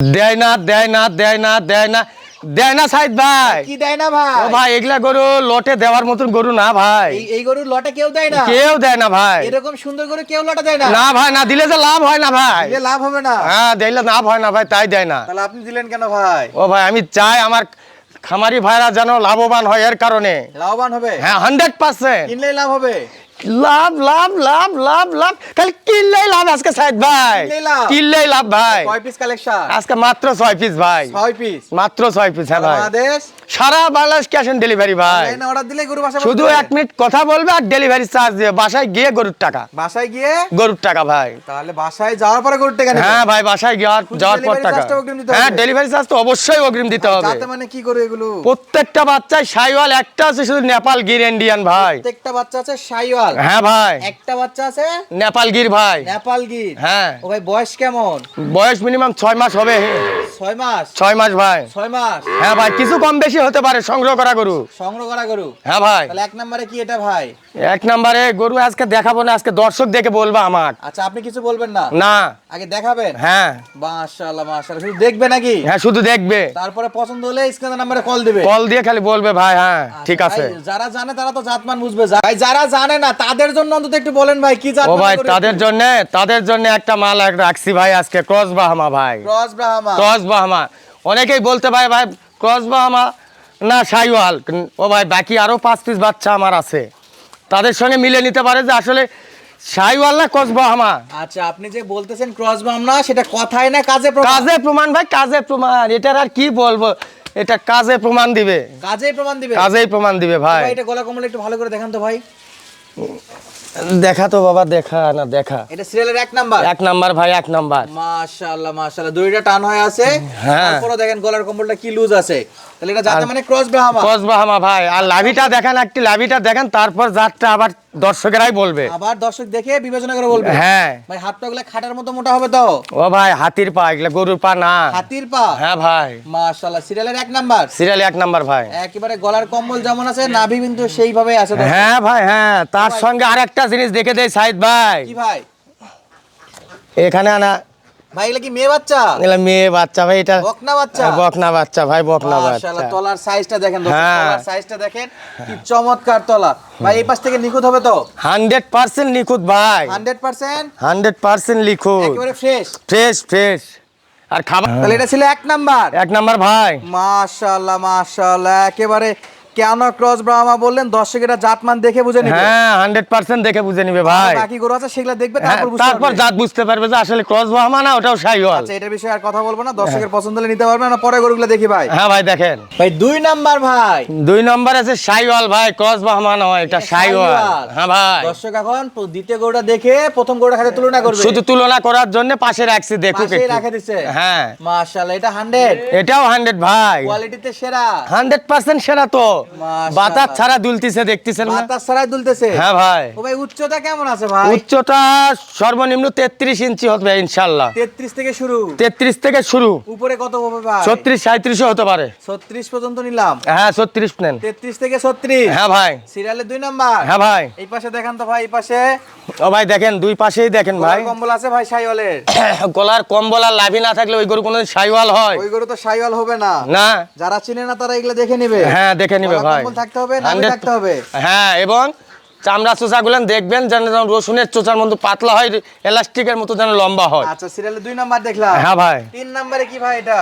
দেয় না দেয় না দেয় না দেয় না দেয় না সাইদ ভাই। কি দেয় না ভাই? ও ভাই এগুলা গরু লটে দেওয়ার মতন গরু না ভাই। এই গরুর লটে কেউ দেয় না? কেউ দেয় না ভাই। এরকম সুন্দর গরু কেউ লটে দেয় না? না ভাই, না দিলে যে লাভ হয় না ভাই। দিলে লাভ হবে না? হ্যাঁ দিলে লাভ হয় না ভাই, তাই দেয় না। তাহলে আপনি দিলেন কেন ভাই? ও ভাই আমি চাই আমার খামারি ভাইরা যেন লাভবান হয়, এর কারণে। লাভবান হবে? হ্যাঁ 100%। কিনলেই লাভ হবে? লাভ লাভ লাভ লাভ লাভ খালি কিনলেই লাভ আজকে সাইদ ভাই। কিনলেই লাভ ভাই। কয় পিস কালেকশন আজকে মাত্র 6 পিস ভাই। 6 পিস মাত্র 6 পিস। হ্যাঁ ভাই, বাংলাদেশ সারা বাংলাদেশ ক্যাশ অন ডেলিভারি ভাই। অনলাইনে অর্ডার দিলে গরু বাসায় শুধু 1 মিনিট কথা বলবে আর ডেলিভারি চার্জ দিবে, বাসায় গিয়ে গরুর টাকা। বাসায় গিয়ে গরুর টাকা ভাই। তাহলে বাসায় যাওয়ার পরে গরুর টাকা নেবে? হ্যাঁ ভাই, বাসায় যাওয়ার পর টাকা। হ্যাঁ ডেলিভারি চার্জ তো অবশ্যই অগ্রিম দিতে হবে। যাতে মানে কি করে এগুলো? প্রত্যেকটা বাচ্চায় শাইওয়াল একটা আছে, শুধু নেপাল গির ইন্ডিয়ান ভাই। প্রত্যেকটা বাচ্চা আছে শাইওয়াল? হ্যাঁ ভাই। একটা বাচ্চা আছে নেপাল গির ভাই। নেপাল গির? হ্যাঁ। ও ভাই বয়স কেমন? বয়স মিনিমাম 6 মাস হবে। 6 মাস? 6 মাস ভাই। 6 মাস? হ্যাঁ ভাই, কিছু কম বেশি হতে পারে, সংগ্রহ করা গরু। সংগ্রহ করা গরু? হ্যাঁ ভাই। তাহলে এক নম্বরে কি এটা ভাই? 1 নম্বরে গরু আজকে দেখাবো না, আজকে দর্শক দেখে বলবা আমার। আচ্ছা আপনি কিছু বলবেন না? না। আগে দেখাবেন? হ্যাঁ। মাশাআল্লাহ মাশাআল্লাহ, শুধু দেখবে নাকি? হ্যাঁ শুধু দেখবে, তারপরে পছন্দ হলে স্ক্রিনের নম্বরে কল দিবে। কল দিয়ে খালি বলবে ভাই হ্যাঁ ঠিক আচ্ছা, আছে। ভাই, যারা জানে তারা তো জাতমান বুঝবে। ভাই যারা জানে না তাদের জন্য অন্তত একটু বলেন ভাই কি জাত? ও ভাই তাদের জন্য একটা মাল রাখছি ভাই আজকে, ক্রস বাহামা ভাই। ক্রস ব্রাহ্মা? ক্রস বাহামা অনেকেই বলতে ভাই ভাই ক্রস বাহামা না শাইওয়াল। ও ভাই বাকি আরো 5 পিস বাচ্চা আমার আছে, তাদের সঙ্গে মিলে নিতে পারে যে আসলে শাইওয়াল না ক্রস বাহামা। আচ্ছা আপনি যে বলতেছেন ক্রস ব্রাহ্মা, সেটা কথায় না কাজে প্রমাণ? কাজে প্রমাণ ভাই, কাজে প্রমাণ। এটার আর কি বলবো, এটা কাজে প্রমাণ দিবে। কাজেই প্রমাণ দিবে? কাজেই প্রমাণ দিবে ভাই। ভাই এটা গলা কম্বল একটু ভালো করে দেখান তো ভাই। দেখা তো বাবা, দেখা না দেখা। এটা সিরিয়ালের 1 নাম্বার? 1 নাম্বার ভাই, 1 নাম্বার। মাশাআল্লাহ মাশাআল্লাহ, দুইটা টান হয়ে আছে। হ্যাঁ। তারপরে দেখেন গলার কম্বলটা কি লুজ আছে। তাহলে এটা জাতে মানে ক্রস ব্রাহ্মা? ক্রস বাহামা ভাই। আর লাভিটা দেখেন, একটি লাভিটা দেখেন, তারপর জাতটা আবার দর্শকেরাই বলবে। আবার দর্শক দেখে বিবেচনা করে বলবে? হ্যাঁ ভাই হাত পাগুলা খাটার মতো মোটা হবে তো? ও ভাই হাতির পা, এগুলা গরুর পা না। হাতির পা? হ্যাঁ ভাই। মাশাআল্লাহ, সিরিয়ালের 1 নাম্বার? সিরিয়াল 1 নাম্বার ভাই। একেবারে গলার কম্বল যেমন আছে নাভি কিন্তু সেইভাবে আছে তো? হ্যাঁ ভাই হ্যাঁ, তার সঙ্গে আরেকটা জিনিস দেখে দেই সাইদ ভাই। কি ভাই? এখানে আনা ভাই এগুলা কি মেয়ে বাচ্চা? এগুলা মেয়ে বাচ্চা ভাই। এটা বকনা বাচ্চা? বকনা বাচ্চা ভাই, বকনা মাশাআল্লাহ, বাচ্চা। তলার সাইজটা দেখেন, হ্যাঁ। তলার সাইজটা দেখেন কি চমৎকার তলা। ভাই এই পাশ থেকে নিখুঁত হবে তো? 100% নিখুঁত ভাই। 100%? 100% নিখুঁত, একেবারে ফ্রেশ? Fresh fresh. আর খাবার তাহলে এটা ছিল 1 নাম্বার? 1 নাম্বার ভাই। মাশাআল্লাহ মাশাআল্লাহ, একেবারে কেন ক্রস ব্রাহ্মা বললেন? দর্শকেরা জাতমান দেখে বুঝে নেবে? হ্যাঁ 100% দেখে বুঝে নিবে ভাই। বাকি গরু আছে সেগুলা দেখবে, হ্যাঁ, তারপর বুঝতে তারপর পারবে। জাত বুঝতে পারবে যে আসলে ক্রস বাহামা না ওটাও শাইওয়াল। আচ্ছা এটার বিষয়ে আর কথা বলবো না, দর্শকের পছন্দ হলে নিতে পারবে না। পরে গরুগুলো দেখি ভাই। হ্যাঁ ভাই দেখেন, ভাই 2 নাম্বার ভাই। 2 নম্বর আছে শাইওয়াল ভাই, ক্রস বাহামা নয়, এটা শাইওয়াল। হ্যাঁ ভাই। দর্শক এখন দ্বিতীয় গরুটা দেখে প্রথম গরুটার সাথে তুলনা করবে। শুধু তুলনা করার জন্য পাশে রাখছি, দেখুক পাশেই একটু। রাখে দিছে? হ্যাঁ মাশাআল্লাহ, এটা 100? এটাও 100 ভাই, কোয়ালিটিতে সেরা? 100% সেরা তো। মাশাআল্লাহ। বাতাস ছাড়া দুলতিছে, দেখতেছেন না? বাতাস ছাড়াই দুলতেছে? হ্যাঁ ভাই। ও ভাই উচ্চতা কেমন আছে ভাই? উচ্চতা সর্বনিম্ন 33 ইঞ্চি হবে ইনশাআল্লাহ। 33 থেকে শুরু? 33 থেকে শুরু, উপরে কত হবে ভাই? 36 37 হতে পারে। 36 পর্যন্ত নিলাম। হ্যাঁ 36 নেন। 33 থেকে 36? হ্যাঁ ভাই। সিরিয়ালের 2 নাম্বার? হ্যাঁ ভাই। এই পাশে দেখান তো ভাই, এই পাশে ও ভাই দেখেন, দুই পাশেই দেখেন ভাই। গলার কম্বল আছে ভাই শাইওয়ালের? গলার কম্বল আর লাভি না থাকলে ওই গরু কোনোদিন শাইওয়াল হয় ওই গরু তো শাইওয়াল হবে না। না। যারা চিনে না তারা এগুলা দেখে নেবে? হ্যাঁ দেখে নিবে গলার ভাই। কম্বল থাকতে হবে, নাভি 100 থাকতে হবে। হ্যাঁ, এবং চামড়া চোচা গুলেন দেখবেন যেন রসুনের চোচার মতো পাতলা হয়, এলাস্টিকের মতো যেন লম্বা হয়। আচ্ছা সিরিয়ালের 2 নাম্বার দেখলাম। হ্যাঁ ভাই। 3 নাম্বারে কি ভাই এটা?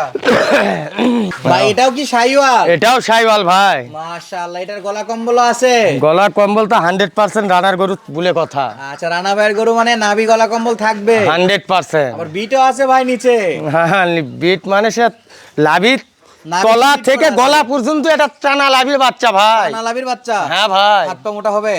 ভাই এটাও কি শাইওয়াল? এটাও শাইওয়াল ভাই। মাশাআল্লাহ, এটার গলা কম্বল আছে? গলার কম্বল তো 100% রানার গরু বলে কথা। আচ্ছা রানা ভাইয়ের গরু মানে নাভি গলা কম্বল থাকবে? 100%। আবার বিটও আছে ভাই নিচে? হ্যাঁ বিট মানে সে লাভির নাভি তলা বিট থেকে করা আছে? গলা পর্যন্ত এটা টানা লাভির বাচ্চা ভাই। টানা লাভির বাচ্চা? হ্যাঁ ভাই। হাত পা মোটা হবে?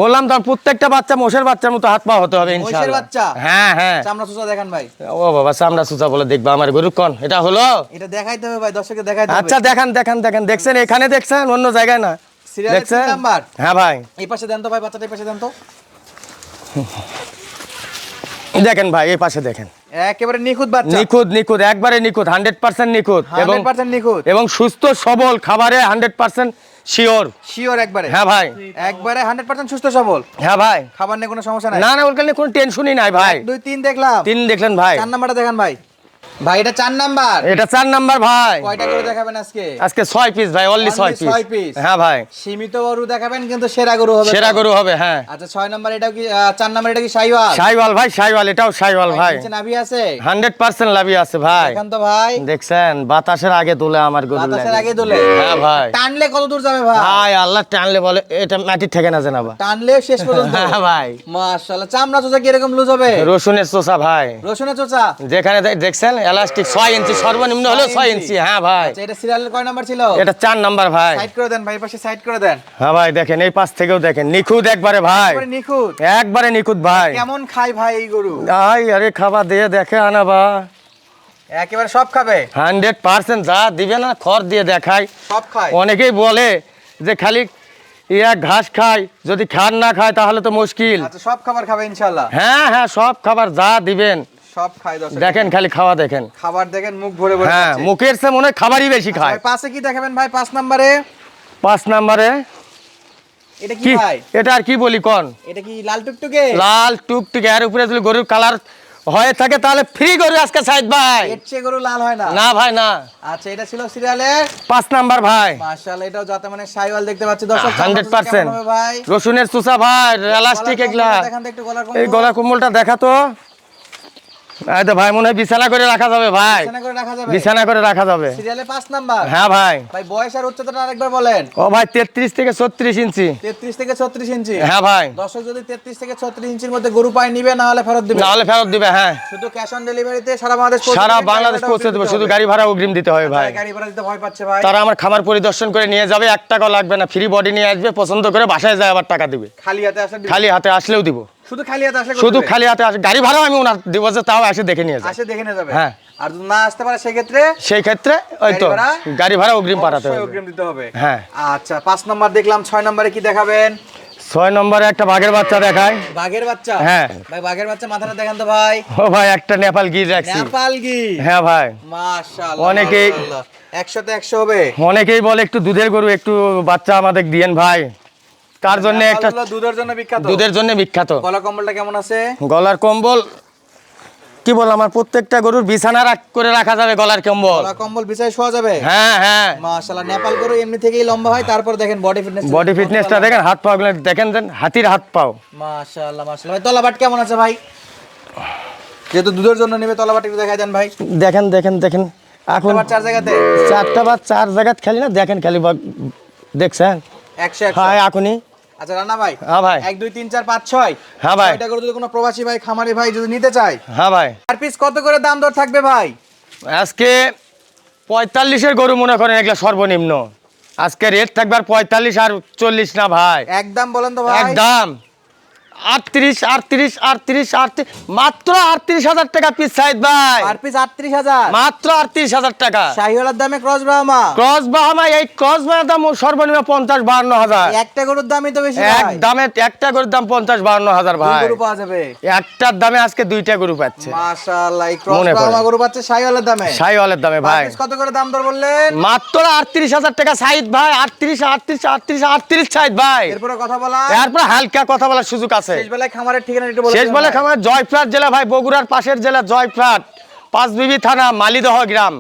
বললাম তো, প্রত্যেকটা বাচ্চা মোষের বাচ্চার মতো হাত পা হতে হবে মহিষের ইনশাআল্লাহ। বাচ্চা? হ্যাঁ হ্যাঁ। চামড়া চুচা দেখান ভাই। ও বাবা, চামড়া সুচা বলে দেখবা আমার গরু কোন? এটা হলো। এটা দেখাইতে হবে ভাই, দর্শককে দেখাইতে হবে। আচ্ছা দেখান দেখান দেখেন, দেখছেন এখানে, দেখছেন অন্য জায়গায় না, সিরিয়ালের 3 দেখছেন? নাম্বার? হ্যাঁ ভাই। এই পাশে দেন তো ভাই, বাচ্চাটা এই পাশে দেন তো। দেখেন ভাই, এই পাশে দেখেন, একেবারে নিখুঁত বাচ্চা? নিখুঁত নিখুঁত, একবারে নিখুঁত, 100% নিখুঁত, এবং 100% নিখুঁত? এবং সুস্থ সবল, খাবারে 100% শিওর। শিওর একবারে? হ্যাঁ ভাই। একবারে 100% সুস্থ সবল? হ্যাঁ ভাই। খাবার নিয়ে কোনো সমস্যা নাই? না না, ওর কাছে কোনো টেনশনই নাই ভাই। 1 2 3 দেখলাম। 3 দেখলেন ভাই। 4 নাম্বারটা দেখান ভাই। ভাই এটা 4 নাম্বার, এটা 4 নাম্বার ভাই। কয়টা গরু দেখাবেন আজকে? আজকে 6 পিস ভাই, অনলি 6 Only 6 পিস। পিস। হ্যাঁ ভাই, সীমিত গরু দেখাবেন কিন্তু সেরা গরু হবে। সেরা গরু হবে হ্যাঁ। আচ্ছা 6 নাম্বার এটা কি 4 নাম্বার এটা কি শাইওয়াল? শাইওয়াল ভাই, শাইওয়াল, এটাও শাইওয়াল ভাই। নিচে নাভি আছে? 100% লাভি আছে ভাই। দেখেন তো ভাই, দেখছেন বাতাসের আগে তুলে আমার গরু বাতাসের লাগে। আগে দোলে। হ্যাঁ ভাই। টানলে কত দূর যাবে ভাই? ভাই আল্লাহ টানলে বলে এটা মাটি থেকে না জানাবা। টানলে শেষ পর্যন্ত। হ্যাঁ ভাই। মাশাআল্লাহ, চামড়া চোচা কি এরকম লুজ হবে? রসুনের চোষা ভাই, রসুনের চোচা? যেখানে দেখছেন এলাস্টিক 6 ইঞ্চি, সর্বনিম্ন হলো 6 ইঞ্চি। হ্যাঁ ভাই। আচ্ছা এটা সিরিয়ালের কয় নাম্বার ছিল? এটা 4 নাম্বার ভাই। সাইড করে দেন ভাই, পাশে সাইড করে দেন। হ্যাঁ ভাই, দেখেন এই পাশ থেকেও দেখেন, নিখুঁত একবারে ভাই, একবারে নিখুঁত। একবারে নিখুঁত ভাই। কেমন খায় ভাই এই গরু? আই আরে খাবার দিয়ে দেখে আনাবা, একেবারে সব খাবে? 100% যা দিবে না খড় দিয়ে দেখায়। সব খায়? অনেকেই বলে যে খালি ঘাস খায়, যদি খান না খায় তাহলে তো মুশকিল। আচ্ছা সব খাবার খাবে ইনশাআল্লাহ? হ্যাঁ হ্যাঁ, সব খাবার যা দিবেন সব খায়। দর্শক দেখেন, খালি খাওয়া দেখেন। খাবার দেখেন, মুখ ভরে ভরে হ্যাঁ, খাচ্ছে। মুখের চেয়ে মনে হয় খাবারই বেশি খায়। ভাই পাশে কি দেখাবেন ভাই 5 নম্বরে? 5 নাম্বারে এটা কি কি, ভাই? এটা আর কি বলি কোন? এটা কি লাল টুকটুকে? লাল টুকটুকে, এর উপরে যদি গরুর কালার হয়ে থাকে তাহলে ফ্রি গরু আজকে সাইদ ভাই। এর চেয়ে গরু লাল হয় না? না ভাই না। আচ্ছা এটা ছিল সিরিয়ালের 5 নাম্বার ভাই। মাশাআল্লাহ, এটাও যাতে মানে শাইওয়াল দেখতে পাচ্ছি দর্শক। 100% কেমন হবে ভাই? রসুনের চুষা ভাই, এলাস্টিক এগুলা। দেখান তো একটু গলার এই গলা কুমলটা দেখা তো। এই তো ভাই, মনে হয় বিছানা করে রাখা যাবে ভাই, বিছানা করে রাখা যাবে? বিছানা করে রাখা যাবে। সিরিয়ালে 5 নাম্বার। হ্যাঁ ভাই। ভাই বয়স আর উচ্চতাটা আরেকবার বলেন। ও ভাই 33 থেকে 36 ইঞ্চি। 33 থেকে 36 ইঞ্চি? হ্যাঁ ভাই। দর্শক যদি 33 থেকে 36 ইঞ্চির মধ্যে গরু পায় নিবে, না হলে ফেরত দিবে? না হলে ফেরত দিবে হ্যাঁ। শুধু ক্যাশ অন ডেলিভারিতে সারা বাংলাদেশ পৌঁছে সারা দিবে, বাংলাদেশ গাড়ি পৌঁছে ভাড়াটাও দেবো, দিতে শুধু হবে। গাড়ি ভাড়া অগ্রিম দিতে হবে ভাই। গাড়ি ভাড়া দিতে ভয় পাচ্ছে ভাই। তারা আমার খামার পরিদর্শন করে নিয়ে যাবে, 1 টাকাও লাগবে না, ফ্রি বডি নিয়ে আসবে, পছন্দ করে বাসায় যায় আবার টাকা দিবে। খালি হাতে আসলে দিবে? খালি হাতে আসলেও দিব, শুধু খালি হাতে আসলে শুধু খালি হাতে আসে, গাড়ি ভাড়াও আমি ওনার দিব, যে তাও এসে দেখে নিয়ে যায়। আসে দেখে নিয়ে যাবে? হ্যাঁ। আর যদি না আসতে পারে সেক্ষেত্রে সেই ক্ষেত্রে ওই তো গাড়ি ভাড়া? গাড়ি ভাড়া অগ্রিম পাঠাতে অবশ্যই হবে। অগ্রিম দিতে হবে। হ্যাঁ। আচ্ছা 5 নাম্বার দেখলাম, 6 নম্বরে কি দেখাবেন? 6 নম্বরে একটা বাঘের বাচ্চা দেখায়। বাঘের বাচ্চা? হ্যাঁ। ভাই বাঘের বাচ্চা মাথাটা দেখান তো ভাই। ও ভাই, একটা নেপাল গির রাখছি। নেপাল গি? হ্যাঁ ভাই। মাশাআল্লাহ, অনেকেই- মাশাআল্লাহ। 100 তে 100 হবে। অনেকেই বলে একটু দুধের গরু, একটু বাচ্চা আমাদের দিয়েন ভাই। তার জন্য একটা নেপালগুলো দুধের জন্য বিখ্যাত। দুধের জন্য বিখ্যাত। গলা কম্বলটা কেমন আছে? গলার কম্বল কি বল, আমার প্রত্যেকটা গরুর বিছানা করে রাখা যাবে গলার কম্বল। গলা কম্বল বিছায় শোয়া যাবে? হ্যাঁ হ্যাঁ। মাশাআল্লাহ, নেপাল গরু এমনি থেকেই লম্বা হয়, তারপর দেখেন বডি ফিটনেস। বডি ফিটনেসটা দেখেন, হাত পা গুলো দেখেন, হাতির হাত পাও। মাশাআল্লাহ, মাশাআল্লাহ। ভাই তলাবাট কেমন আছে ভাই? যেহেতু দুধের জন্য নেবে, তলাবাট একটু দেখাই দেন ভাই। দেখেন দেখেন দেখেন, এখন তলাবাট 4 জায়গাতে? 4টা বা 4 জায়গাত খালি না, দেখেন খালি দেখছেন। 100 হ্যাঁ এখনই। আচ্ছা রানা ভাই, হ্যাঁ ভাই। 1 2 3 4 5 6 হ্যাঁ ভাই। এটা করে যদি কোনো প্রবাসী ভাই, খামারি ভাই যদি নিতে চায়, হ্যাঁ ভাই। আর পিস কত করে দাম দর থাকবে ভাই? আজকে 45-এর গরু মনে করেন এগুলা সর্বনিম্ন। আজকে রেট থাকবে আর 45 আর 40 না ভাই, একদম বলেন তো ভাই। একদম 38 মাত্র 38,000 টাকা পিস সাইদ ভাই। আর পিস 38,000? মাত্র 38,000 টাকা। শাহিওয়ালার দামে ক্রস ব্রাহ্মা? ক্রস বাহামা, এই ক্রস বাহামার দাম সর্বনিম্ন 50-52 হাজার। একটা গরুর দামই তো বেশি এক ভাই। দামে একটা গরুর দাম 50-52 হাজার দুই ভাই। গরু পাওয়া যাবে একটার দামে আজকে 2টা গরু পাচ্ছে মাশাআল্লাহ। এই ক্রস মনে পড়ে। ব্রাহ্মা গরু পাচ্ছে শাহিওয়ালার দামে? শাহিওয়ালের দামে ভাই ভাই। পিস কত করে দাম দর বললেন? মাত্র 38,000 টাকা সাইদ ভাই। 38 সাইদ ভাই। এরপরে কথা বলা, এরপর হালকা কথা বলার সুযোগ আছে। শেষ বেলায় খামারের ঠিকানা একটু বলে শেষ দিন বলে ভাই। খামার জয়ফ্রাট জেলা ভাই, বগুড়ার পাশের জেলা জয়ফ্রাট, 5 বিবি থানা, মালিদহ গ্রাম।